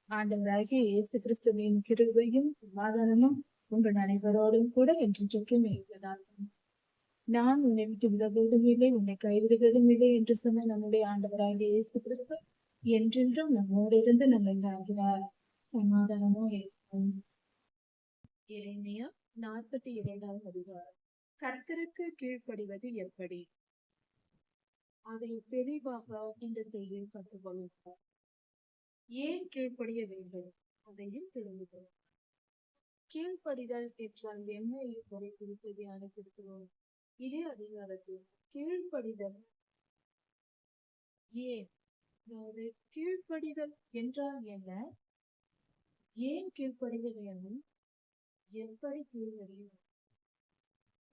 ஆண்டவராகிய இயேசு கிறிஸ்துவின் கிருபையும் சமாதானமும் உங்கள் அனைவரோடும் கூட என்றென்றைக்கும் இருப்பதாகும். நான் உன்னை விட்டு விலகுவதும் இல்லை, உன்னை கைவிடுவதும் இல்லை என்று சொன்ன நம்முடைய ஆண்டவராகிய இயேசு கிறிஸ்து என்றென்றும் நம்மோடு இருந்து நம்மை காக்கிறார். சமாதானமும் இருக்கும். எரேமியா 42ஆம் அதிகாரம். கர்த்தருக்கு கீழ்ப்படிவது எப்படி? அதை தெளிவாக இந்த செய்தியில் கற்றுக்கொள்ளுங்கள். ஏன் கீழ்ப்படிய வேண்டும் அதையும் தெரிந்து கொள்ளுங்கள். கீழ்ப்படிதல் என்றால் என்ன என்பதை குறித்து தியானித்திருக்கிறோம். இதே அதிகாரத்தில் கீழ்ப்படிதல் ஏன், அதாவது கீழ்ப்படிதல் என்றால் என்ன, ஏன் கீழ்ப்படிய வேண்டும், எப்படி கீழ்ப்படிய,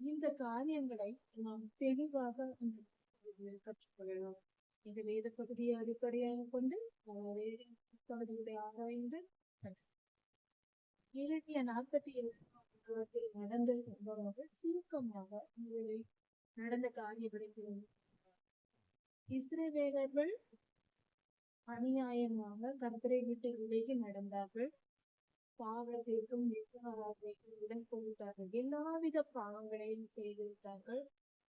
இந்த காரியங்களை நாம் தெளிவாக இந்த கற்றுக்கொள்ளலாம். இந்த வேத பகுதியை அடிப்படையாக கொண்டு வேத பகுதிகளை ஆராய்ந்து எரேமியா 42 நடந்த சம்பவங்கள் சுருக்கமாக முதலில் நடந்த காரியங்களை தெரிந்து. இஸ்ரவேலர்கள் அநியாயமாக கர்த்தரை விட்டு விலகி நடந்தார்கள். பாவத்திற்கும் விக்கிரகாராதனைக்கும் இடம் கொடுத்தார்கள். எல்லாவித பாவங்களையும் செய்திருந்தார்கள்.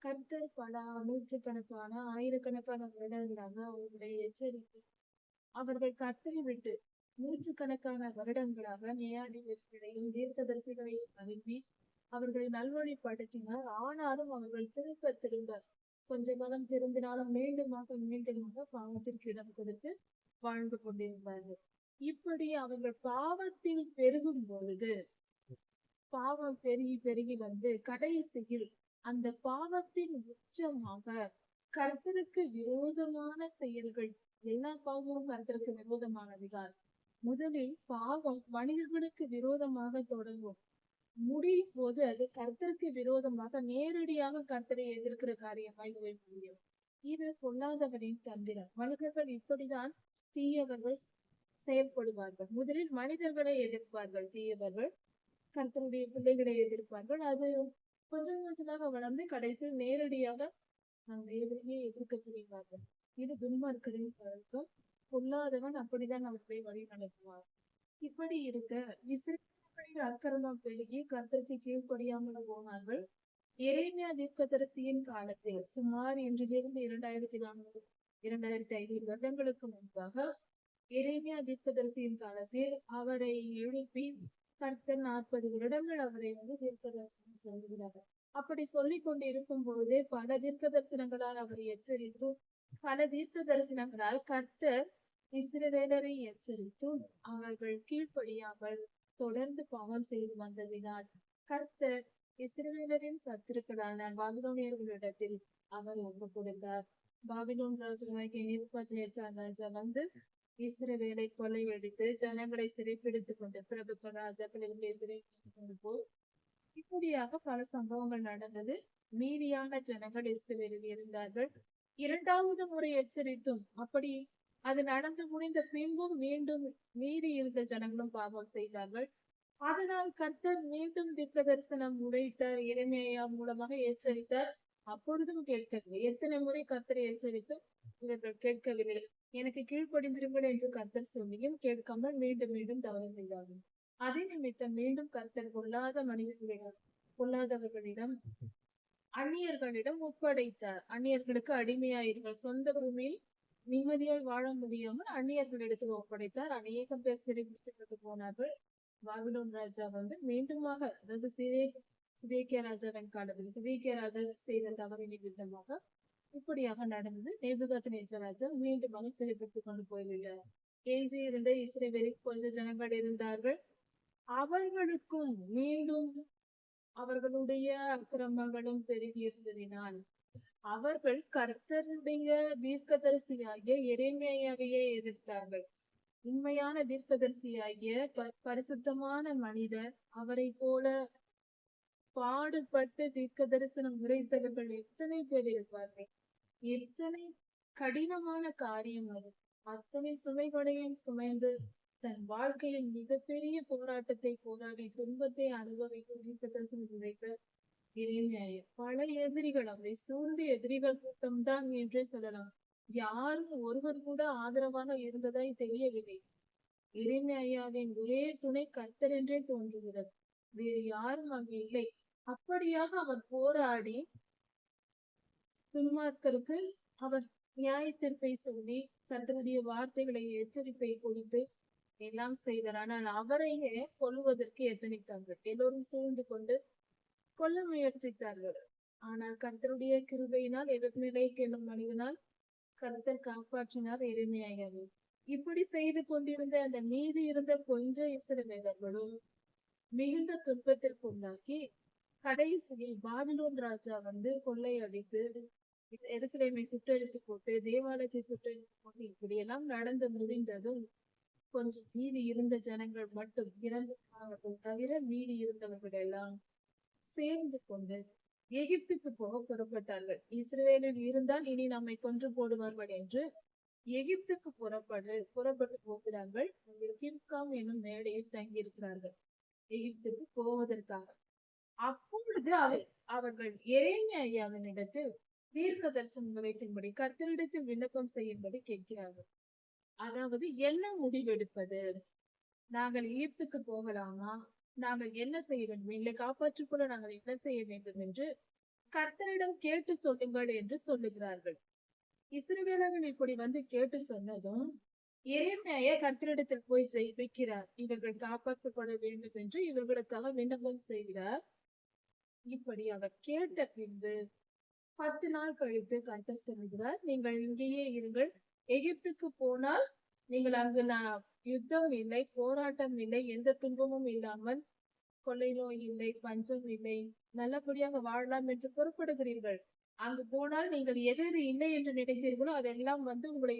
கர்த்தர் பல நூற்றுக்கணக்கான ஆயிரக்கணக்கான வருடங்களாக அவர்களை எச்சரித்து அவர்கள் கர்த்தரை விட்டு நூற்றுக்கணக்கான வருடங்களாக நியாயாதிபதிகளையும் தீர்க்கதரிசிகளையும் அனுப்பி அவர்களை நல்வழிப்படுத்தினார். ஆனாலும் அவர்கள் திரும்ப திரும்ப கொஞ்ச காலம் திருந்தினாலும் மீண்டுமாக பாவத்திற்கு இடம் கொடுத்து வாழ்ந்து கொண்டிருந்தார்கள். இப்படி அவர்கள் பாவத்தில் பெருகும் பொழுது பாவம் பெருகி பெருகி வந்து கடைசியில் அந்த பாவத்தின் உச்சமாக கர்த்தருக்கு விரோதமான செயல்கள், எல்லா பாவமும் கர்த்தருக்கு விரோதமானதுதான். முதலில் பாவம் மனிதர்களுக்கு விரோதமாக தொடங்கும், முடியும் போது அது கர்த்தருக்கு விரோதமாக நேரடியாக கர்த்தரை எதிர்க்கிற காரியமாய் முடியும். இது பொல்லாதவரின் தந்திரம். மனிதர்கள் இப்படிதான் தீயவர்கள் செயல்படுவார்கள். முதலில் மனிதர்களை எதிர்ப்பார்கள் தீயவர்கள், கர்த்தருடைய பிள்ளைகளை எதிர்ப்பார்கள். அது கொஞ்சம் கொஞ்சமாக வளர்ந்து கடைசியில் நேரடியாக தேவனையே எதிர்க்க துணிவார்கள். இது துன்மார்க்கரின் பழக்கம். பொல்லாதவன் அப்படிதான் அவர்களை வழி நடத்துவார். இப்படி இருக்க இஸ்ரவேலர்களின் அக்கிரமம் பெருகி கர்த்தருக்கு கீழ்ப்படியாமல் போனார்கள். எரேமியா தீர்க்கதரிசியின் காலத்தில் சுமார் இன்றிலிருந்து 2500 வருடங்களுக்கு முன்பாக எரேமியா தீர்க்கதரிசியின் காலத்தில் அவரை எழுப்பி கர்த்தர் 40 வருடங்கள் அவரை தீர்க்கதரிசனம் சொல்கிறார்கள். அப்படி சொல்லிக் கொண்டு இருக்கும் பொழுதே பல தீர்க்க தரிசனங்களால் அவரை எச்சரித்து, பல தீர்க்க தரிசனங்களால் கர்த்தர் இஸ்ரவேலரை எச்சரித்தும் அவர்கள் கீழ்ப்படியாமல் தொடர்ந்து பாவம் செய்து வந்ததினால் கர்த்தர் இஸ்ரவேலரின் சத்துருக்களான பாபிலோனியர்களிடத்தில் அவர் ஒப்பு கொடுத்தார். பாபிலோன் ராஜாவாகிய நேபுகாத்நேச்சார் ராஜா வந்து இஸ்ரவேலை கொள்ளையடித்து ஜனங்களை சிறைப்பிடித்துக் கொண்டு பிரபுக்கள் ராஜாக்களை சிறைப்பிடித்துக் கொண்டு போய் இப்படியாக பல சம்பவங்கள் நடந்தது. மீதியான ஜனங்கள் இஸ்ரவேலில் இருந்தார்கள். இரண்டாவது முறை எச்சரித்தும் அப்படி அது நடந்து முடிந்த பின்பும் மீண்டும் மீறி இருந்த ஜனங்களும் பாவம் செய்தார்கள். அதனால் கர்த்தர் மீண்டும் தீர்க்க தரிசனம் உரைத்தார், எரேமியா மூலமாக எச்சரித்தார். அப்பொழுதும் கேட்கவில்லை. எத்தனை முறை கர்த்தரை எச்சரித்தும் இவர்கள் கேட்கவில்லை. எனக்கு கீழ்ப்படிந்திருங்கள் என்று கர்த்தர் சொல்லியும் கேட்காமல் மீண்டும் மீண்டும் தவறு செய்தார்கள். அதே நிமித்தம் மீண்டும் கர்த்தர் பொல்லாதவர்களிடம் அந்நியர்களிடம் ஒப்படைத்தார். அந்நியர்களுக்கு அடிமையாயிருங்கள். சொந்த பூமியில் நிம்மதியாய் வாழ முடியாமல் அந்நியர்களிடத்தில் ஒப்படைத்தார். அநேகம் பேர் சிறைப்பிடிக்கப்பட்டு போனார்கள். பாபிலோன் ராஜா மீண்டுமாக, அதாவது சிதேக்கியா ராஜாவின் காலத்தில் சிதேக்கியா ராஜா செய்த தவறு நிமித்தமாக இப்படியாக நடந்தது. நேபுகாத்நேச்சார் ராஜா மீண்டுமாக சிறைப்பிடித்துக் கொண்டு போய்விட்டார். எஞ்சி இருந்த இஸ்ரவேலில் கொஞ்ச ஜனங்கள் இருந்தார்கள். அவர்களுக்கும் மீண்டும் அவர்களுடைய அக்கிரமங்களும் பெருகி இருந்ததினால் அவர்கள் கர்த்தருடைய தீர்க்கதரிசியாகிய எரேமியாவையே எதிர்த்தார்கள். உண்மையான தீர்க்கதரிசியாகிய பரிசுத்தமான மனிதர், அவரை போல பாடுபட்டு தீர்க்க தரிசனம் உரைத்தவர்கள் எத்தனை பேர் இருப்பார்கள். எத்தனை கடினமான காரியம் அது. அத்தனை சுமைகளையும் சுமைந்து தன் வாழ்க்கையில் மிகப்பெரிய போராட்டத்தை போராடி துன்பத்தை அனுபவித்து தீர்க்க தரிசனம் உரைத்த எரேமியா. பல எதிரிகள், அவரை சூழ்ந்த எதிரிகள் கூட்டம்தான் என்றே சொல்லலாம். யாரும் ஒருவர் கூட ஆதரவாக இருந்ததாய் தெரியவில்லை. எரேமியாவின் ஒரே துணை கர்த்தர் என்றே தோன்றுகிறது. வேறு யாரும் அங்கு இல்லை. அப்படியாக அவர் போராடி துன்மார்க்கருக்கு அவர் நியாய தீர்ப்பை சொல்லி கர்த்தருடைய வார்த்தைகளை எச்சரிப்பை கொடுத்து எல்லாம் செய்தார். ஆனால் அவரையே கொல்லுவதற்கு எத்தனித்தார்கள். எல்லோரும் சூழ்ந்து கொண்டு கொல்ல முயற்சித்தார்கள். ஆனால் கர்த்தருடைய கிருபையினால் எபெத்மெலேக் என்னும் மனிதனால் கர்த்தர் காப்பாற்றினார் எரேமியாவை. இப்படி செய்து கொண்டிருந்த அந்த மீதி இருந்த கொஞ்ச இஸ்ரவேலர்களும் மிகுந்த துன்பத்திற்கு உண்டாக்கி கடைசியில் பாபிலோன் ராஜா வந்து கொள்ளையடித்து எருசலேமை சுட்டெரித்து போட்டு தேவாலயத்தை சுட்டெரித்து போட்டு இப்படியெல்லாம் நடந்து முடிந்ததும் கொஞ்சம் மீதி இருந்த ஜனங்கள் மட்டும் இறந்தவர்கள் தவிர மீதி இருந்தவர்கள் எல்லாம் சேர்ந்து கொண்டு எகிப்துக்கு போக புறப்பட்டார்கள். இஸ்ரவேலில் இருந்தால் இனி நம்மை கொன்று போடுவார்கள் என்று எகிப்துக்கு புறப்பட்டு போகிறார்கள். கிம்காம் என்னும் மேடையில் தங்கி இருக்கிறார்கள் எகிப்துக்கு போவதற்காக. அப்பொழுது அவர்கள் எரேமியாவினிடத்தில் தீர்க்க தரிசன வைக்கும்படி கர்த்தரிடத்தில் விண்ணப்பம் செய்யும்படி கேட்கிறார்கள். அதாவது என்ன முடிவெடுப்பது? நாங்கள் எகிப்துக்கு போகலாமா? நாங்கள் என்ன செய்ய வேண்டும்? இல்லை காப்பாற்றிக் கொள்ள நாங்கள் என்ன செய்ய வேண்டும் என்று கர்த்தரிடம் கேட்டு சொல்லுங்கள் என்று சொல்லுகிறார்கள். இஸ்ரவேலர்கள் இப்படி வந்து கேட்டு சொன்னதும் எரேமியா கர்த்தரிடத்தில் போய் ஜெயிக்கிறார். இவர்கள் காப்பாற்றப்பட வேண்டும் என்று இவர்களுக்காக விண்ணப்பம் செய்கிறார். இப்படி அவர் கேட்ட பின்பு 10 நாள் கழித்து கர்த்தர் சொல்லுகிறார், நீங்கள் இங்கேயே இருங்கள். எகிப்துக்கு போனால் நீங்கள் அங்கு யுத்தம் இல்லை, போராட்டம் இல்லை, எந்த துன்பமும் இல்லாமல் கொள்ளை நோய் இல்லை, பஞ்சம் இல்லை, நல்லபடியாக வாழலாம் என்று புறப்படுகிறீர்கள். அங்கு போனால் நீங்கள் எது இல்லை என்று நினைத்தீர்களோ அதெல்லாம் வந்து உங்களை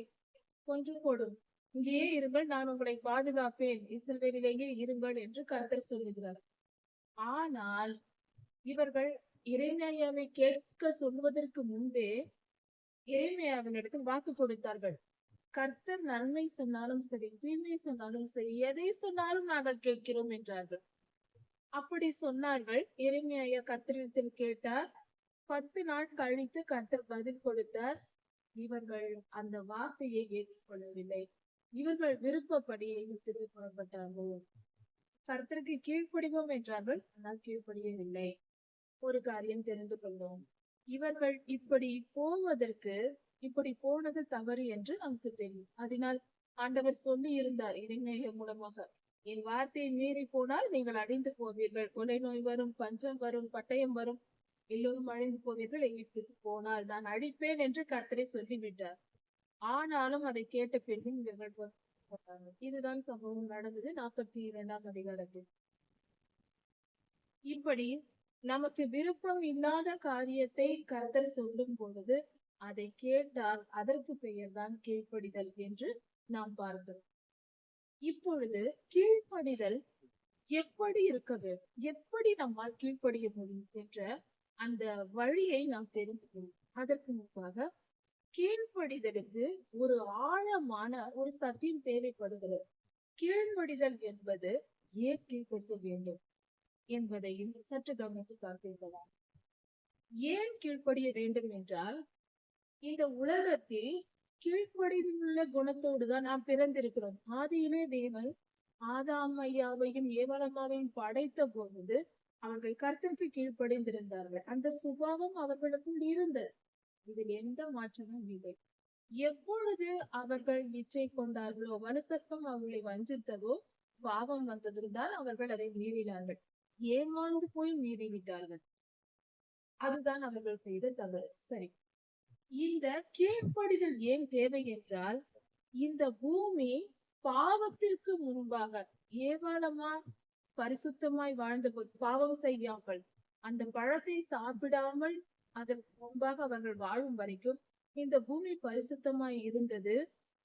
கொன்று போடும். இங்கேயே இருங்கள், நான் உங்களை பாதுகாப்பேன், இஸ்ரவேலிலேயே இருங்கள் என்று கர்த்தர் சொல்லுகிறார். ஆனால் இவர்கள் எரேமியாவை கேட்க சொல்வதற்கு முன்பே எரேமியாவினிடத்தில் வாக்கு கொடுத்தார்கள். கர்த்தர் நன்மை சொன்னாலும் சரி, தீமை சொன்னாலும் சரி, எதை சொன்னாலும் நாங்கள் கேட்கிறோம் என்றார்கள். அப்படி சொன்னார்கள். எரேமியா கர்த்தரிடத்தில் கேட்டார். 10 நாள் கழித்து கர்த்தர் பதில் கொடுத்தார். இவர்கள் அந்த வார்த்தையை ஏற்றுக்கொள்ளவில்லை. இவர்கள் விருப்பப்படி எகிப்துக்கு புறப்பட்டார்கள். கர்த்தருக்கு கீழ்ப்படிவோம் என்றார்கள், ஆனால் கீழ்ப்படியவில்லை. ஒரு காரியம் தெரிந்து கொள்வோம். இவர்கள் இப்படி போனது தவறு என்று நமக்கு தெரியும். அதனால் ஆண்டவர் சொல்லி இருந்தார் எரேமியா மூலமாக, என் வார்த்தையை மீறி போனால் நீங்கள் அழிந்து போவீர்கள், கொலை நோய் வரும், பஞ்சம் வரும், பட்டயம் வரும், எல்லோரும் அழிந்து போவீர்கள். எகிப்துக்கு போனால் நான் அழிப்பேன் என்று கர்த்தரை சொல்லிவிட்டார். ஆனாலும் அதை கேட்ட பின்பும் இவர்கள் போட்டார்கள். இதுதான் சம்பவம் நடந்தது 42ஆம் அதிகாரத்தில். இப்படி நமக்கு விருப்பம் இல்லாத காரியத்தை கர்த்தர் சொல்லும் பொழுது அதை கேட்டால் அதற்கு பெயர்தான் கீழ்ப்படிதல் என்று நாம் பார்த்தோம். இப்பொழுது கீழ்ப்படிதல் எப்படி இருக்க வேண்டும், எப்படி நம்மால் கீழ்ப்படிய முடியும் என்ற அந்த வழியை நாம் தெரிந்து கொள்வோம். அதற்கு முன்பாக கீழ்ப்படிதலுக்கு ஒரு ஆழமான ஒரு சத்தியம் தேவைப்படுகிறது. கீழ்ப்படிதல் என்பது ஏன் கீழ்ப்படிய வேண்டும் என்பதையும் சற்று கவனித்து பார்த்திருக்கலாம். ஏன் கீழ்ப்படிய வேண்டும் என்றால், இந்த உலகத்தில் கீழ்ப்படியுள்ள குணத்தோடு தான் நாம் பிறந்திருக்கிறோம். ஆதியிலே தேவன் ஆதாம் ஐயாவையும் ஏவாளம்மாவையும் படைத்த பொழுது அவர்கள் கர்த்தருக்கு கீழ்ப்படிந்திருந்தார்கள். அந்த சுபாவம் அவர்களுக்குள் இருந்தது. இதில் எந்த மாற்றமும் இல்லை. எப்பொழுது அவர்கள் இச்சை கொண்டார்களோ, வலுசற்பம் அவர்களை வஞ்சித்ததோ, பாவம் வந்ததுதான் அவர்கள் அதை மீறினார்கள். ஏமாந்து போய் மீறிவிட்டார்கள். அதுதான் அவர்கள் செய்த தவறு. சரி, இந்த கீழ்ப்படிதல் ஏன் தேவை என்றால், இந்த பூமி பாவத்திற்கு முன்பாக ஏவாளமா பரிசுத்தமாய் வாழ்ந்தபோது, பாவம் செய்யாமல் அந்த பழத்தை சாப்பிடாமல் அதற்கு முன்பாக அவர்கள் வாழும் வரைக்கும் இந்த பூமி பரிசுத்தமாய் இருந்தது.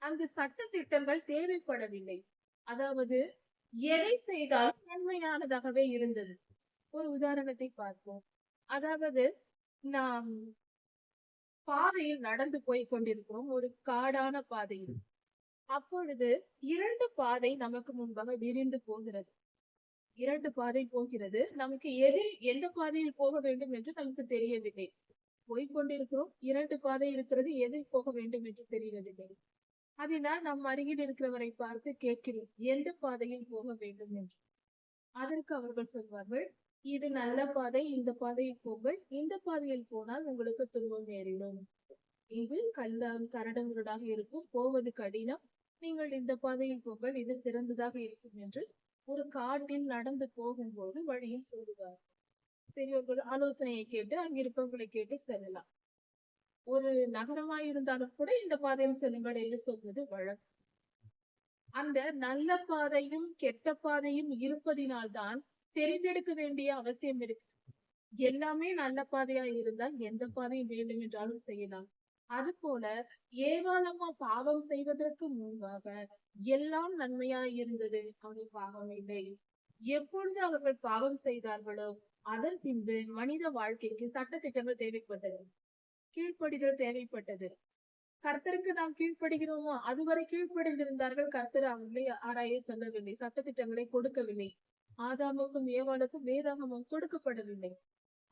அங்கு சட்ட திட்டங்கள் தேவைப்படவில்லை. அதாவது எதை செய்தாலும் நன்மையானதாகவே இருந்தது. ஒரு உதாரணத்தை பார்ப்போம். அதாவது நாம் பாதையில் நடந்து போய் கொண்டிருக்கிறோம், ஒரு காடான பாதையில். அப்பொழுது 2 பாதை நமக்கு முன்பாக விரிந்து போகிறது. 2 பாதை போகிறது. நமக்கு எந்த பாதையில் போக வேண்டும் என்று நமக்கு தெரியவில்லை. போய்கொண்டிருக்கிறோம், 2 பாதை இருக்கிறது, எதில் போக வேண்டும் என்று தெரியவில்லை. அதனால் நம் அருகில் இருக்கிறவரை பார்த்து கேட்கிறோம் எந்த பாதையில் போக வேண்டும் என்று. அதற்கு அவர்கள் சொல்வார்கள், இது நல்ல பாதை, இந்த பாதையில் போங்கள், இந்த பாதையில் போனால் உங்களுக்கு துன்பம் நேரிடும், இது கரடுமுரடாக இருக்கும், போவது கடினம், நீங்கள் இந்த பாதையில் போங்கள், இது சிறந்ததாக இருக்கும் என்று ஒரு காட்டில் நடந்து போகும்போது வழியில் சொல்லுவார். பெரியவர்கள் ஆலோசனையை கேட்டு அங்கிருப்பவர்களை கேட்டு செல்லலாம். ஒரு நகரமாய் இருந்தாலும் கூட இந்த பாதையில் செல்லுங்கள் என்று சொல்வது வழக்கம். அந்த நல்ல பாதையும் கெட்ட பாதையும் இருப்பதினால்தான் தெரிந்தெடுக்க வேண்டிய அவசியம் இருக்கு. எல்லாமே நல்ல பாதையா இருந்தால் எந்த பாதையும் வேண்டும் என்றாலும் செய்யலாம். அது போல ஏவாளம்மா பாவம் செய்வதற்கு முன்பாக எல்லாம் நன்மையா இருந்தது, அங்கு பாவம் இல்லை. எப்பொழுது அவர்கள் பாவம் செய்தார்களோ அதன் பின்பு மனித வாழ்க்கைக்கு சட்ட திட்டங்கள் தேவைப்பட்டது, கீழ்ப்படிதல் தேவைப்பட்டது. கர்த்தருக்கு நாம் கீழ்ப்படுகிறோமோ அதுவரை கீழ்ப்படிந்திருந்தார்கள். கர்த்தர் அவர்களை ஆராய சொல்லவில்லை, சட்டத்திட்டங்களை கொடுக்கவில்லை. ஆதாமுக்கும் ஏவாளுக்கும் வேதாகமும் கொடுக்கப்படவில்லை.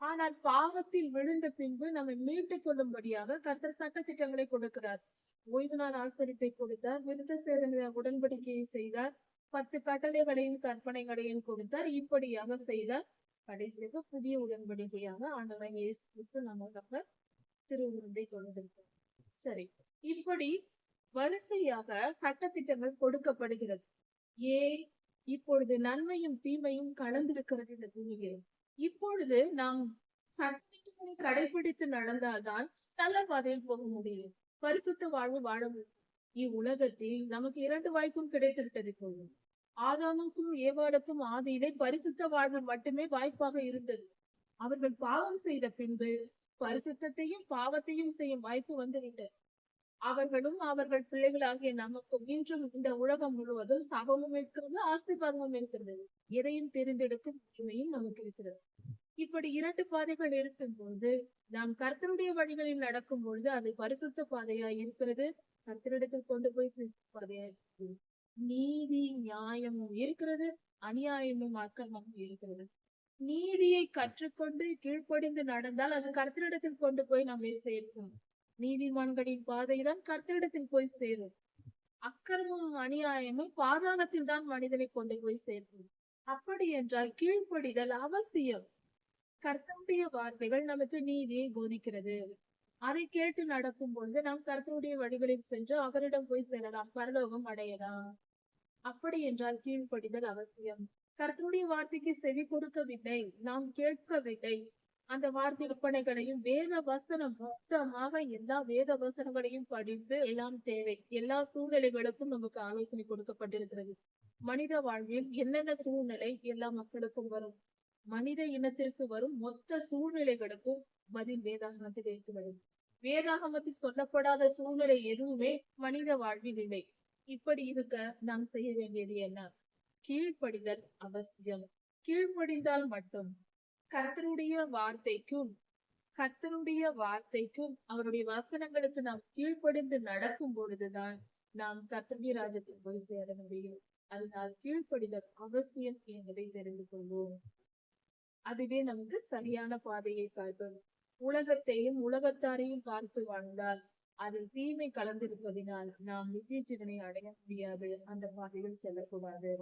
ஆனால் பாவத்தில் விழுந்த பின்பு நம்மை மீட்டுக் கொள்ளும்படியாக கர்த்தர் சட்டத்திட்டங்களை கொடுக்கிறார். ஓய்வு நாள் ஆசரிப்பை கொடுத்தார், விருத்த சேதன உடன்படிக்கையை செய்தார், 10 கட்டளைகளையும் கற்பனைகளையும் கொடுத்தார். இப்படியாக செய்தார். கடைசியாக புதிய உடன்படிக்கையாக ஆண்டவராகிய இயேசு கிறிஸ்து நமக்காக திருவிருந்தை கொடுத்திருக்கிறார். சரி, இப்படி வரிசையாக சட்டத்திட்டங்கள் கொடுக்கப்படுகிறது. ஏன்? இப்பொழுது நன்மையும் தீமையும் கலந்திருக்கிறது இந்த பூமியில். இப்பொழுது நாம் சட்டத்திட்டங்களை கடைபிடித்து நடந்தால்தான் நல்ல பாதையில் போக முடியும், பரிசுத்த வாழ்வு வாழ முடியும். இவ்வுலகத்தில் நமக்கு 2 வாய்ப்பும் கிடைத்து விட்டது. போதும், ஆதாமுக்கும் ஏவாளுக்கும் ஆதியிலே பரிசுத்த வாழ்வு மட்டுமே வாய்ப்பாக இருந்தது. அவர்கள் பாவம் செய்த பின்பு பரிசுத்தையும் பாவத்தையும் செய்யும் வாய்ப்பு வந்துவிட்டது. அவர்களும் அவர்கள் பிள்ளைகளாகிய நமக்கும் இன்றும் இந்த உலகம் முழுவதும் சாபமும் இருக்கிறது, ஆசீர்வாதமும் இருக்கிறது. எதையும் தெரிந்தெடுக்கும் உரிமையும் நமக்கு இருக்கிறது. இப்படி 2 பாதைகள் இருக்கும் பொழுது நாம் கர்த்தருடைய வழிகளில் நடக்கும் பொழுது அது பரிசுத்த பாதையா இருக்கிறது, கர்த்தரிடத்தில் கொண்டு போய் பாதையா இருக்கிறது. நீதி நியாயமும் இருக்கிறது, அநியாயமும் அக்கிரமமும் இருக்கிறது. நீதியை கற்றுக்கொண்டு கீழ்ப்படிந்து நடந்தால் அது கர்த்தரிடத்தில் கொண்டு போய் நம்மை சேர்க்கும். நீதிமான்களின் பாதைதான் கர்த்தரிடத்தில் போய் சேரும். அக்கிரமும் அநியாயமும் பாதாளத்தில் தான் மனிதனை கொண்டு போய் சேர்க்கும். அப்படி என்றால் கீழ்ப்படிதல் அவசியம். கர்த்தருடைய வார்த்தைகள் நமக்கு நீதியை போதிக்கிறது. அதை கேட்டு நடக்கும் பொழுது நாம் கர்த்தருடைய வழிகளில் சென்று அவரிடம் போய் சேரலாம், பரலோகம் அடையலாம். அப்படி என்றால் கீழ்ப்படிதல் அவசியம். கர்த்தருடைய வார்த்தைக்கு செவி கொடுக்கவில்லை, நாம் கேட்கவில்லை, அந்த வார்த்தை கற்பனைகளையும் வேத வசனம் மொத்தமாக எல்லா வேத வசனங்களையும் படித்து எல்லாம் தேவை. எல்லா சூழ்நிலைகளுக்கும் நமக்கு ஆலோசனை கொடுக்கப்பட்டிருக்கிறது. மனித வாழ்வில் என்னென்ன சூழ்நிலை எல்லா மக்களுக்கும் வரும், மனித இனத்திற்கு வரும் மொத்த சூழ்நிலைகளுக்கும் பதில் வேதாகமத்தில் இருக்கிறது. வேதாகமத்தில் சொல்லப்படாத சூழ்நிலை எதுவுமே மனித வாழ்வில் இல்லை. இப்படி இருக்க நாம் செய்ய வேண்டியது என்ன? கீழ்ப்படிதல் அவசியம். கீழ்ப்படிந்தால் மட்டும் கர்த்தருடைய வார்த்தைக்கும் அவருடைய வசனங்களுக்கு நாம் கீழ்ப்படிந்து நடக்கும் பொழுதுதான் நாம் கர்த்தருடைய ராஜ்யத்தில் போய் சேர முடியும். அதனால் கீழ்ப்படிதல் அவசியம் என்பதை தெரிந்து கொள்வோம். அதுவே நமக்கு சரியான பாதையை காட்டும். உலகத்தையும் உலகத்தாரையும் பார்த்து வாழ்ந்தால் அதில் தீமை கலந்திருப்பதினால் நாம் நித்திய ஜீவனை அடைய முடியாது. அந்த பாதையில் செல்லக்கூடாது.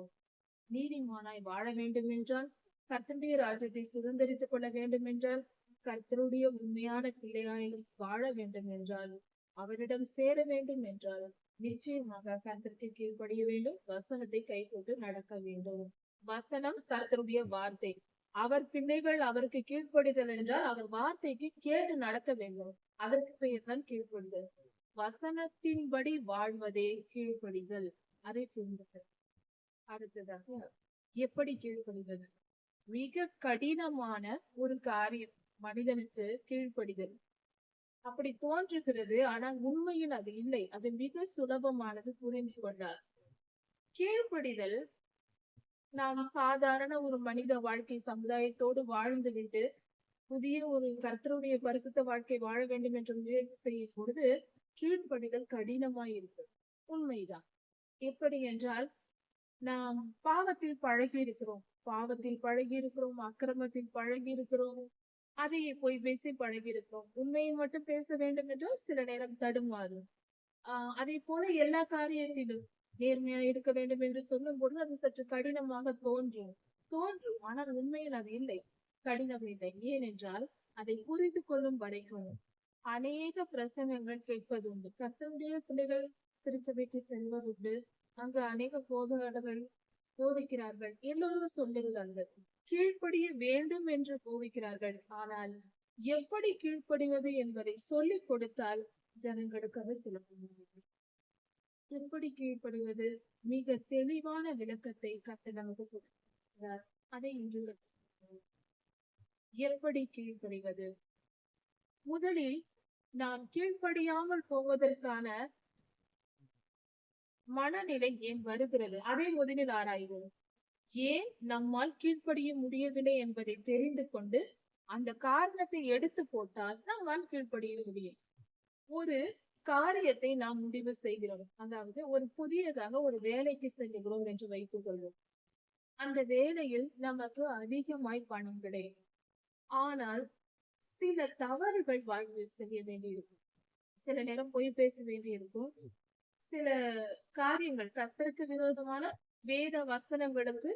நீதிமானாய் வாழ வேண்டும் என்றால், கர்த்தருடைய ராஜ்யத்தை சுதந்திரித்துக் கொள்ள வேண்டும் என்றால், கர்த்தருடைய உண்மையான பிள்ளையாய் வாழ வேண்டும் என்றால், அவரிடம் சேர வேண்டும் என்றால் நிச்சயமாக கர்த்தருக்கு கீழ்ப்படிய வேண்டும், வசனத்தை கை கொண்டு நடக்க வேண்டும். வசனம் கர்த்தருடைய வார்த்தை. அவர் பிள்ளைகள் அவருக்கு கீழ்ப்படிதல் என்றால் அவர் வார்த்தைக்கு கேட்டு நடக்க வேண்டும். அதற்கு பெயர் தான் கீழ்ப்படிதல். வசனத்தின்படி வாழ்வதே கீழ்ப்படிதல். அதை புரிந்து அடுத்ததாக எப்படி கீழ்ப்படிவது? மிக கடினமான ஒரு காரியம் மனிதனுக்கு கீழ்ப்படிதல். அப்படி தோன்றுகிறது, ஆனால் உண்மையில் அது இல்லை. அது மிக சுலபமானது, புரிந்து கொண்டார். கீழ்ப்படிதல் நாம் சாதாரண ஒரு மனித வாழ்க்கை சமுதாயத்தோடு வாழ்ந்துவிட்டு புதிய ஒரு கர்த்தருடைய பரிசுத்த வாழ்க்கை வாழ வேண்டும் என்று முயற்சி செய்யும் பொழுது கீழ்ப்படிதல் கடினமாய் இருக்கு. உண்மைதான். எப்படி என்றால், நாம் பாவத்தில் பழகி இருக்கிறோம், அக்கிரமத்தில் பழகி இருக்கிறோம், அதையே போய் பேசி பழகி இருக்கிறோம். உண்மையை மட்டும் பேச வேண்டும் என்றால் சில நேரம் தடுமாறும். அதே போல எல்லா காரியத்திலும் நேர்மையா இருக்க வேண்டும் என்று சொல்லும் பொழுது அது சற்று கடினமாக தோன்றும் ஆனால் உண்மையில் அது இல்லை, கடினம் இல்லை. ஏனென்றால் அதை புரிந்து கொள்ளும் வரைக்கும் அநேக பிரசங்கங்கள் கேட்பது உண்டு. கர்த்தருடைய பிள்ளைகள் திருச்சபைக்கு செல்வதுண்டு. அங்கு அநேக போதகர்கள் போதிக்கிறார்கள், எல்லோரும் சொல்லுகிறார்கள், கீழ்ப்படிய வேண்டும் என்று போதிக்கிறார்கள். ஆனால் எப்படி கீழ்ப்படிவது என்பதை சொல்லிக் கொடுத்தால் ஜனங்களுக்கு அது சுலபமானது. எப்படி கீழ்ப்படிவது மிக தெளிவான விளக்கத்தை கர்த்தர் நமக்கு சொல்கிறார். அதை இன்று கற்றுக்கொள்வோம். எப்படி கீழ்ப்படிவது? முதலில் நாம் கீழ்ப்படியாமல் போவதற்கான மனநிலை ஏன் வருகிறது, அதை முதலில் ஆராய்வோம். ஏன் நம்மால் கீழ்ப்படிய முடியவில்லை என்பதை தெரிந்து கொண்டு அந்த காரணத்தை எடுத்து போட்டால் நம்மால் கீழ்ப்படிய முடியும். ஒரு காரியத்தை நாம் முடிவு செய்கிறோம், அதாவது ஒரு புதியதாக ஒரு வேலைக்கு செல்கிறோம் என்று வைத்துக் கொள்வோம். அந்த வேலையில் நமக்கு அதிகமாய் பணம் கிடைக்கும். ஆனால் சில தவறுகள் வாழ்வில் செய்ய வேண்டியிருக்கும். சில நேரம் பொய் பேச வேண்டியிருக்கும். சில காரியங்கள் கர்த்தருக்கு விரோதமான வேத வசனங்களுக்கு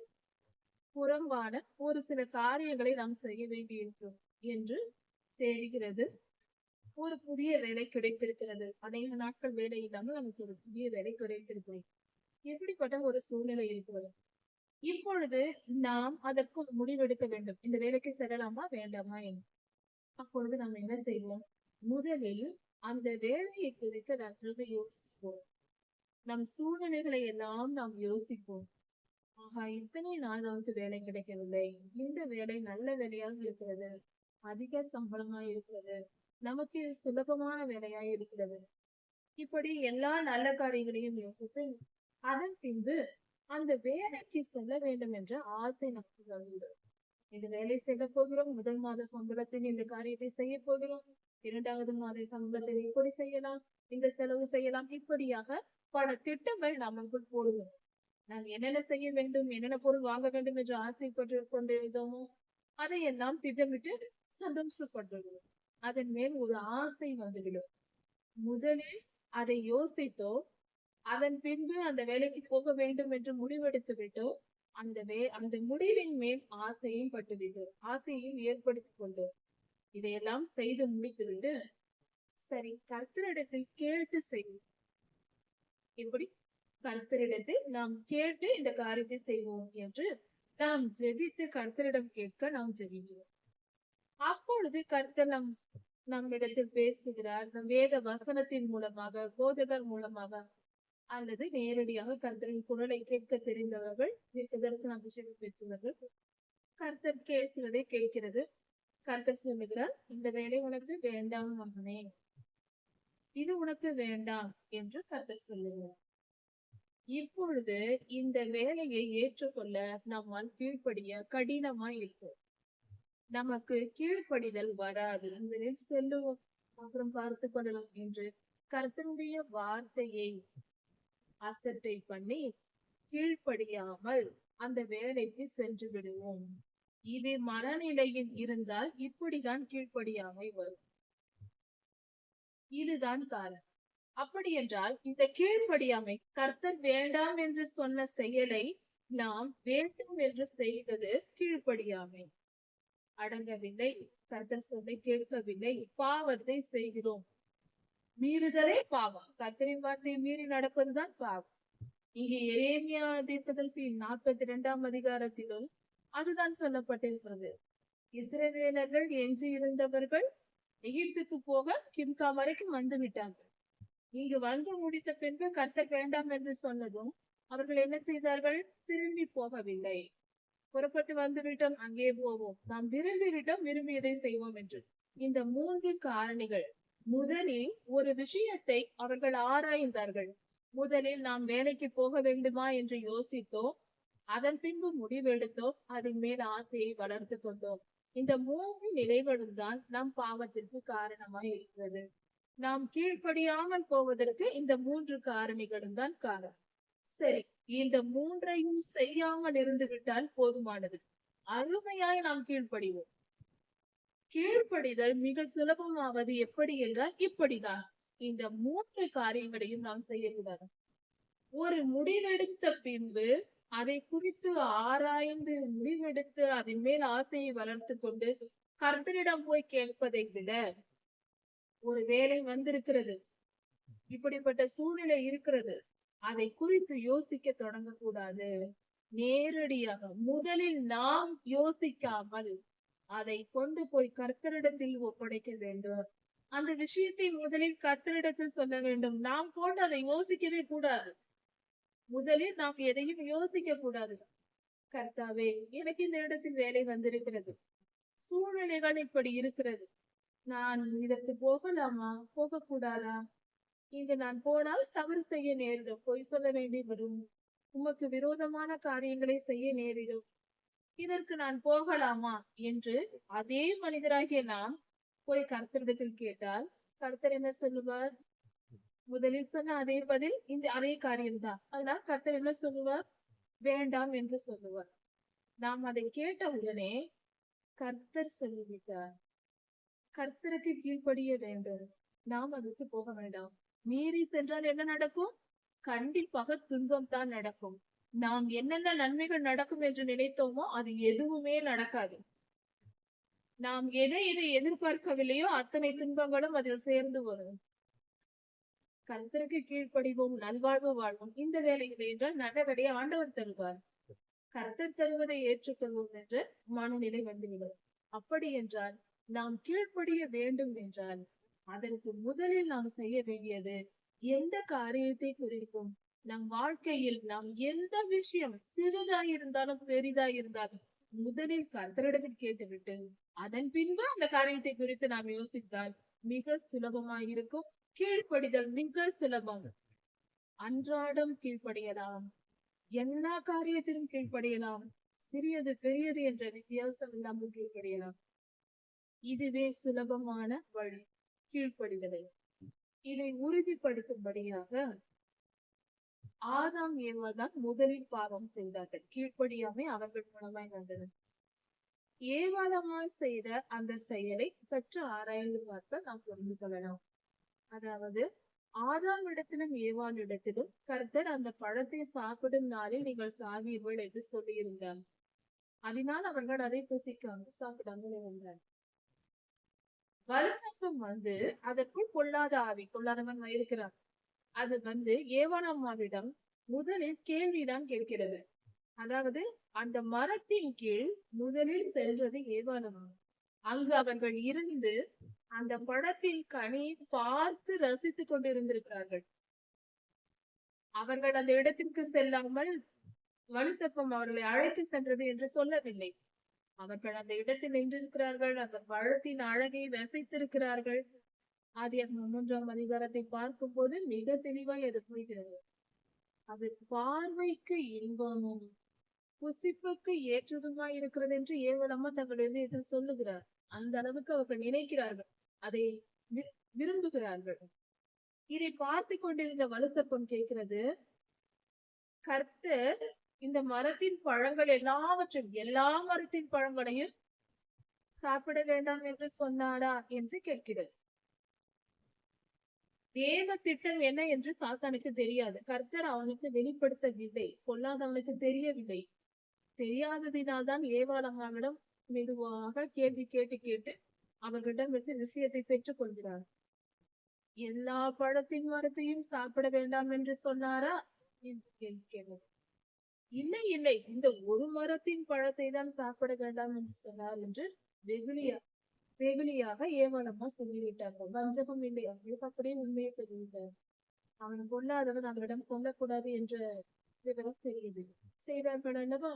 புறம்பான ஒரு சில காரியங்களை நாம் செய்ய வேண்டியிருக்கும் என்று தெரிகிறது. ஒரு புதிய வேலை கிடைத்திருக்கிறது. அநேக நாட்கள் வேலை இல்லாமல் நமக்கு ஒரு புதிய வேலை கிடைத்திருக்கிறது. எப்படிப்பட்ட ஒரு சூழ்நிலை இருக்கிறது? இப்பொழுது நாம் அதற்கு முடிவெடுக்க வேண்டும். இந்த வேலைக்கு செல்லலாமா வேண்டாமா என்று. அப்பொழுது நாம் என்ன செய்வோம்? முதலில் அந்த வேலையை குறித்து நன்றாக யோசிப்போம். நம் சூழ்நிலைகளை எல்லாம் நாம் யோசிப்போம். ஆஹா, இத்தனை நாள் நமக்கு வேலை கிடைக்கவில்லை, இந்த வேலை நல்ல வேலையாக இருக்கிறது, அதிக சம்பளமா இருக்கிறது, நமக்கு சுலபமான வேலையா இருக்கிறது. இப்படி எல்லா நல்ல காரியங்களையும் யோசித்து அதன் பின்பு அந்த வேலைக்கு செல்ல வேண்டும் என்ற ஆசை நமக்கு வந்துவிடும். இந்த வேலை செய்ய போகிறோம், முதல் மாத சம்பளத்தில் இந்த காரியத்தை செய்ய போகிறோம், 2வது மாத சம்பளத்தில் இப்படி செய்யலாம், இந்த செலவு செய்யலாம், இப்படியாக பல திட்டங்கள் நமக்குள் போடுகிறோம். நாம் என்னென்ன செய்ய வேண்டும், என்னென்ன பொருள் வாங்க வேண்டும் என்று ஆசைப்பட்டு கொண்டிருந்தோமோ அதையெல்லாம் திட்டமிட்டு சந்தோஷப்படுகிறோம். அதன் மேல் ஒரு ஆசை வந்துவிடும். முதலில் அதை யோசித்தோ அதன் பின்பு அந்த வேலைக்கு போக வேண்டும் என்று முடிவெடுத்து விட்டோ அந்த முடிவின் மேல் ஆசையும் பட்டுவிட்டோம், ஆசையும் ஏற்படுத்திக் கொண்டோம். இதையெல்லாம் செய்து முடித்துவிட்டு சரி கர்த்தரிடத்தில் கேட்டு செய்வோம். இப்படி கர்த்தரிடத்தில் நாம் கேட்டு இந்த காரியத்தை செய்வோம் என்று நாம் ஜெபித்து கர்த்தரிடம் கேட்க நாம் ஜெபிக்கிறோம். அப்பொழுது கர்த்தர் நம்மிடத்தில் பேசுகிறார். நம் வேத வசனத்தின் மூலமாக, போதகர் மூலமாக, அல்லது நேரடியாக கர்த்தரின் குரலை கேட்க தெரிந்தவர்கள், தீர்க்கதரிசன அபிஷேகம் பெற்றவர்கள் கர்த்தர் பேசுவதை கேட்கிறது. கர்த்தர் சொல்லுகிறார், இந்த வேலை உனக்கு வேண்டாம் மகனே, இது உனக்கு வேண்டாம் என்று கர்த்தர் சொல்லுகிறார். இப்பொழுது இந்த வேலையை ஏற்றுக்கொள்ள நம்மால் கீழ்ப்படிய கடினமாய் இருக்கும். நமக்கு கீழ்ப்படிதல் வராது. முதலில் செல்லுவோம், அப்புறம் பார்த்து கொள்ளலாம் என்று கர்த்தருடைய வார்த்தையை அசட்டை பண்ணி கீழ்ப்படியாமல் அந்த வேலைக்கு சென்று விடுவோம். இது மனநிலையில் இருந்தால் இப்படிதான் கீழ்ப்படியாமை வரும். இதுதான் காரணம். அப்படி என்றால் இந்த கீழ்ப்படியாமை, கர்த்தர் வேண்டாம் என்று சொன்ன செயலை நாம் வேண்டும் என்று செய்வது கீழ்ப்படியாமை. அடங்கவில்லை, கர்த்தர் சொல்லை கேட்கவில்லை, பாவத்தை செய்கிறோம். மீறுதலே பாவம். கர்த்தரின் வார்த்தையை மீறி நடப்பதுதான் பாவம். இங்கே எரேமியா தீர்க்கதரிசியின் 42ஆம் அதிகாரத்திலும் அதுதான் சொல்லப்பட்டிருக்கிறது. இஸ்ரவேலர்கள் எஞ்சி இருந்தவர்கள் எகிப்துக்கு போக கிம்காம் வரைக்கும் வந்து விட்டார்கள். இங்கு வந்து முடித்த பின்பு கர்த்தர் வேண்டாம் என்று சொன்னதும் அவர்கள் என்ன செய்தார்கள்? திரும்பி போகவில்லை. புறப்பட்டு வந்து விட்டோம், அங்கே போவோம், நாம் விரும்பிவிட்டோம், விரும்பியதை செய்வோம் என்று. இந்த 3 காரணிகள். முதலில் ஒரு விஷயத்தை அவர்கள் ஆராய்ந்தார்கள். முதலில் நாம் வேலைக்கு போக வேண்டுமா என்று யோசித்தோம், அதன் பின்பு முடிவெடுத்தோம், அதன் மேல் ஆசையை வளர்த்து கொண்டோம். இந்த 3 நிலைகளும் தான் நம் பாவத்திற்கு காரணமாய் இருக்கிறது. நாம் கீழ்ப்படியாமல் போவதற்கு இந்த 3 காரணிகளும் தான் காரணம். சரி, இந்த 3ஐயும் செய்யாமல் இருந்து விட்டால் போதுமானது. அருமையாய் நாம் கீழ்ப்படிவோம். கீழ்ப்படிதல் மிக சுலபமாவது எப்படி என்றால் இப்படிதான். இந்த 3 காரியங்களையும் நாம் செய்யக்கூடாது. ஒரு முடிவெடுத்த பின்பு அதை குறித்து ஆராய்ந்து முடிவெடுத்து அதன் மேல் ஆசையை வளர்த்து கொண்டு கர்த்தரிடம் போய் கேட்பதை விட, ஒரு வேலை வந்திருக்கிறது, இப்படிப்பட்ட சூழ்நிலை இருக்கிறது, அதை குறித்து யோசிக்க தொடங்கக்கூடாது. நேரடியாக முதலில் நாம் யோசிக்காமல் அதை கொண்டு போய் கர்த்தரிடத்தில் ஒப்படைக்க வேண்டும். அந்த விஷயத்தை முதலில் கர்த்தரிடத்தில் சொல்ல வேண்டும். நாம் போட்டு அதை யோசிக்கவே கூடாது. முதலில் நாம் எதையும் யோசிக்க கூடாது. கர்த்தாவே, எனக்கு இந்த இடத்தில் வேலை வந்திருக்கிறது, சூழ்நிலைகள் இப்படி இருக்கிறது, நான் இதற்கு போகலாமா போகக்கூடாதா? இங்கு நான் போனால் தவறு செய்ய நேரிடும், பொய் சொல்ல வேண்டி வரும், உமக்கு விரோதமான காரியங்களை செய்ய நேரிடும், இதற்கு நான் போகலாமா என்று அதே மனிதராகிய நாம் போய் கர்த்தரிடத்தில் கேட்டால் கர்த்தர் என்ன சொல்லுவார்? முதலில் சொன்ன அதே பதில், இந்த அதே காரியம்தான். அதனால் கர்த்தர் என்ன சொல்லுவார்? வேண்டாம் என்று சொல்லுவார். நாம் அதை கேட்ட உடனே கர்த்தர் சொல்லிவிட்டார், கர்த்தருக்கு கீழ்ப்படிய வேண்டும், நாம் அதுக்கு போக வேண்டாம். மீறி சென்றால் என்ன நடக்கும்? கண்டிப்பாக துன்பம் தான் நடக்கும். நாம் என்னென்ன நன்மைகள் நடக்கும் என்று நினைத்தோமோ அது எதுவுமே நடக்காது. நாம் எதை எதிர்பார்க்கவில்லையோ அத்தனை துன்பங்களும் அதில் சேர்ந்து வரும். கர்த்தருக்கு கீழ்ப்படிவோம், நல்வாழ்வு வாழ்வோம். இந்த வேலைகளை என்றால் நல்லபடியே ஆண்டவர் தருவார். கர்த்தர் தருவதை ஏற்றுக்கொள்வோம் என்ற மனநிலை வந்துவிடும். அப்படி என்றால் நாம் கீழ்ப்படிய வேண்டும் என்றால் அதற்கு முதலில் நாம் செய்ய வேண்டியது, எந்த காரியத்தை குறித்தும் நம் வாழ்க்கையில் நாம் எந்த விஷயம் சிறிதாய் இருந்தாலும் பெரிதாய் இருந்தாலும் முதலில் கர்த்தரிடத்தில் கேட்டுவிட்டு அதன் பின்பு அந்த காரியத்தை குறித்து நாம் யோசித்தால் மிக சுலபமாய் இருக்கும். கீழ்ப்படிதல் மிக சுலபம். அன்றாடம் கீழ்ப்படியலாம், எல்லா காரியத்திலும் கீழ்ப்படியலாம், சிறியது பெரியது என்ற வித்தியாசம் இல்லாமல் கீழ்ப்படியலாம். இதுவே சுலபமான வழி கீழ்ப்படிதலை. இதை உறுதிப்படுத்தும்படியாக ஆதாம் ஏவாள் தான் முதலில் பாவம் செய்தார்கள். கீழ்ப்படியாமை அவர்கள் மூலமாய் வந்தது. ஏவாளமாய் செய்த அந்த செயலை சற்று ஆராய்ந்து பார்த்தால் நாம் புரிந்து கொள்ளலாம். அதாவது ஆதாம் இடத்திலும் ஏவாள் இடத்திலும் கர்த்தர் அந்த பழத்தை சாப்பிடும் நாளில் நீங்கள் சாவீர்கள் என்று சொல்லியிருந்தார். அதனால் அவர்கள் அதை புசிக்காமல் சாப்பிடாமல் இருந்தார். வலுசர்ப்பம் வந்து அதற்குள் பொல்லாத ஆவி, பொல்லாதவன் இருக்கிறான், அது வந்து ஏவாளம்மாவிடம் முதலில் கேள்விதான் கேட்கிறது. அதாவது அந்த மரத்தின் கீழ் முதலில் சென்றது ஏவாளம்மா. அங்கு அவர்கள் இருந்து அந்த பழத்தின் கனி பார்த்து ரசித்துக் கொண்டிருந்திருக்கிறார்கள். அவர்கள் அந்த இடத்திற்கு செல்லாமல் வலுசர்ப்பம் அவர்களை அழைத்து சென்றது என்று சொல்லவில்லை. அவர்கள் அந்த இடத்தில் நின்றிருக்கிறார்கள், அந்த பழத்தின் அழகை ரசித்திருக்கிறார்கள். ஆதியாகமம் 3ஆம் அதிகாரத்தை பார்க்கும் போது மிக தெளிவாய் அது புரிகிறது. அது பார்வைக்கு இன்பமும் புசிப்புக்கு ஏற்றதுமாய் இருக்கிறது என்று ஏவலம்மா தங்கள் இதயத்தில் சொல்லுகிறார். அந்த அளவுக்கு அவர்கள் நினைக்கிறார்கள், அதை விரும்புகிறார்கள். இதை பார்த்து கொண்டிருந்த வலுசர்ப்பம் கேட்கிறது, கர்த்தர் இந்த மரத்தின் பழங்கள் எல்லாவற்றையும், எல்லா மரத்தின் பழங்களையும் சாப்பிட வேண்டாம் என்று சொன்னாரா என்று கேட்கிறது. தேவ திட்டம் என்ன என்று சாத்தானுக்கு தெரியாது. கர்த்தர் அவனுக்கு வெளிப்படுத்தவில்லை, பொல்லாதவனுக்கு தெரியவில்லை. தெரியாததினால்தான் ஏவாளம்மாவிடம் மெதுவாக கேள்வி கேட்டு கேட்டு அவர்களிடம் இருந்து விஷயத்தை பெற்றுக் கொள்கிறார். எல்லா பழத்தின் மரத்தையும் சாப்பிட வேண்டாம் என்று சொன்னாரா என்று கேள்வி. இல்லை இல்லை, இந்த ஒரு மரத்தின் பழத்தை தான் சாப்பிட வேண்டாம் என்று சொன்னார் என்று வெகுளியாக ஏவாளம்மா சொல்லிவிட்டார்கள். வஞ்சகம் இல்லை, அவர்களுக்கு அப்படியே உண்மையை சொல்லிவிட்டார். அவன் பொல்லாதவன், அவரிடம் சொல்லக்கூடாது என்ற விவரம் தெரியுது. செய்தார்கள் அல்லவா?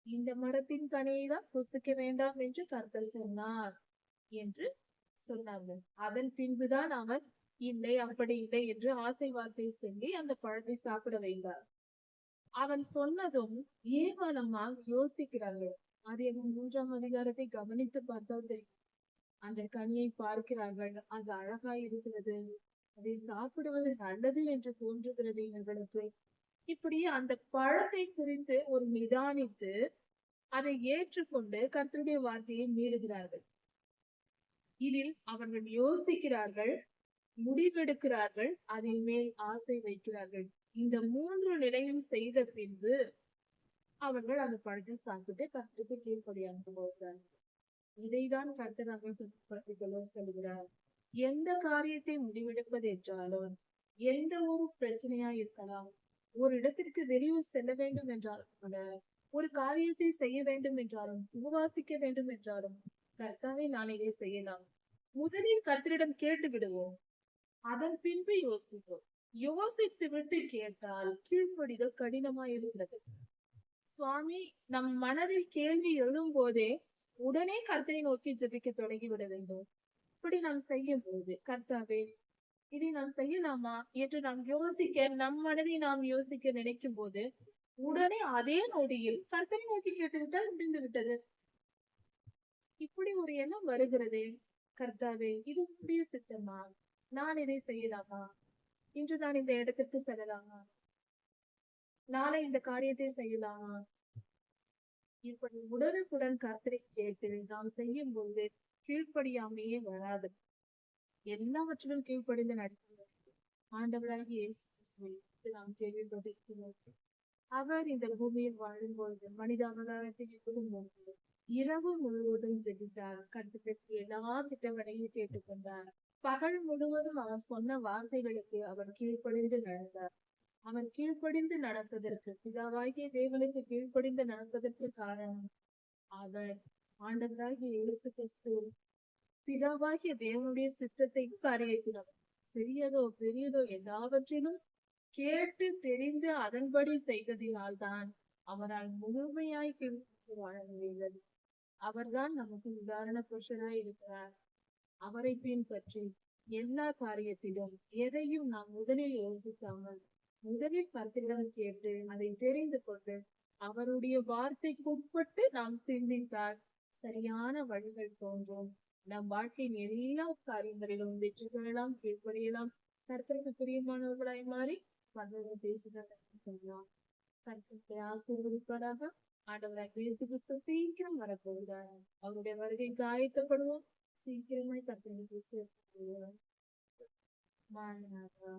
இந்த மரத்தின் கனியை தான் புசிக்க வேண்டாம் என்று கர்த்தர் சொன்னார் என்று சொன்னார்கள். அதன் பின்புதான் அவன் இல்லை, அப்படி இல்லை என்று ஆசை வார்த்தையை சொல்லி அந்த பழத்தை சாப்பிட வைத்தார். அவன் சொன்னதும் ஏவாளம்மா யோசிக்கிறார்கள். ஆதியாகமம் 3ஆம் அதிகாரத்தை கவனித்து பார்த்தால் தெரியும். அந்த கனியை பார்க்கிறார்கள், அது அழகாய் இருக்கிறது, அதை சாப்பிடுவது நல்லது என்று தோன்றுகிறது இவர்களுக்கு. இப்படி அந்த பழத்தை குறித்து ஒரு நிதானித்து அதை ஏற்றுக்கொண்டு கர்த்தருடைய வார்த்தையை மீறுகிறார்கள். இதில் அவர்கள் யோசிக்கிறார்கள், முடிவெடுக்கிறார்கள், அதன் மேல் ஆசை வைக்கிறார்கள். இந்த 3 நிலையும் செய்த பின்பு அவர்கள் அந்த பழத்தை சாப்பிட்டு கர்த்தருக்கு கீழ்ப்படியாமல் போகிறார்கள். இதைதான் கர்த்தர் பற்றிக்கொள்ள சொல்கிறார். எந்த காரியத்தை முடிவெடுப்பது என்றாலும், எந்த ஒரு பிரச்சனையா இருக்கலாம், ஒரு இடத்திற்கு வெளியூர் செல்ல வேண்டும் என்றாலும் கூட, ஒரு காரியத்தை செய்ய வேண்டும் என்றாலும், உபவாசிக்க வேண்டும் என்றாலும், கர்த்தாவே நான் இதை செய்யலாம். முதலில் கர்த்தரிடம் கேட்டு விடுவோம். அதன் பின்பு யோசிப்போம். யோசித்து விட்டு கேட்டால் கீழ்ப்படிதல் கடினமாய் இருக்கிறது. சுவாமி, நம் மனதில் கேள்வி எழும் போதே உடனே கர்த்தரை நோக்கி ஜெபிக்க தொடங்கிவிட வேண்டும். இப்படி நாம் செய்யும் போது, கர்த்தாவே இதை நாம் செய்யலாமா என்று நாம் யோசிக்க, நம் மனதை நாம் யோசிக்க நினைக்கும் போது, உடனே அதே நொடியில் கர்த்தரை நோக்கி கேட்டுவிட்டால் முடிந்து விட்டது. இப்படி ஒரு எண்ணம் வருகிறதே, கர்த்தாவே இது உடைய சித்தமா, நான் இதை செய்யலாமா, இன்று நான் இந்த இடத்திற்கு செல்லலாமா, நாளை இந்த காரியத்தை செய்யலாமா? இப்படி உடனுக்குடன் கர்த்தரை கேட்டு நாம் செய்யும் போது கீழ்ப்படியாமையே வராது. எல்லாவற்றிலும் கீழ்ப்படிந்து நடக்க வேண்டும். ஆண்டவராகிய இயேசு கிறிஸ்துவை நாம் கேள்விப்பட்டிருக்கிறோம். அவர் இந்த பூமியில் வாழும் பொழுது, மனித அவதாரத்தில் இருக்கும் பொழுது, இரவு முழுவதும் ஜெபித்தார். கர்த்தருக்கு எல்லா திட்டங்களையும் கேட்டுக்கொண்டார். பகல் முழுவதும் அவர் சொன்ன வார்த்தைகளுக்கு அவர் கீழ்ப்படிந்து நடந்தார். அவன் கீழ்ப்படிந்து நடப்பதற்கு, பிதாவாகிய தேவனுக்கு கீழ்ப்படிந்து நடப்பதற்கு காரணம், அவர் ஆண்டவராகிய இயேசு கிறிஸ்து பிதாவாகிய தேவனுடைய சித்தத்தை காரியத்தினர் சிறியதோ பெரியதோ எல்லாவற்றிலும் கேட்டு தெரிந்து அதன்படி செய்ததினால்தான் அவரால் முழுமையாய் கீழ்ப்படிந்து வாழ முடிந்தது. அவர்தான் நமக்கு உதாரண புருஷராய் இருக்கிறார். அவரை பின்பற்றி எல்லா காரியத்திலும் எதையும் நாம் முதலில் யோசிக்காமல், முதலில் கர்த்தரிடம் கேட்டு அதை தெரிந்து கொண்டு அவருடைய வார்த்தைக்கு உட்பட்டு நாம் சிந்தித்தால் சரியான வழிகள் தோன்றும். நம் வாழ்க்கையின் எல்லா காரியங்களிலும் வெற்றி பெறலாம், கீழ்ப்படியலாம், கர்த்தருக்கு பிரியமானவர்களாய் மாறி பரலோக தேசத்தை கொள்ளலாம். கர்த்தரை ஆசீர்வதிப்பாராக. ஆண்டவராக இயேசு கிறிஸ்து சீக்கிரம் வரப்போகிறார். அவருடைய வருகைக்கு ஆயத்தப்படுவோம். சீக்கிரமாய் கர்த்தருக்கு சேர்த்து மாறினாரா.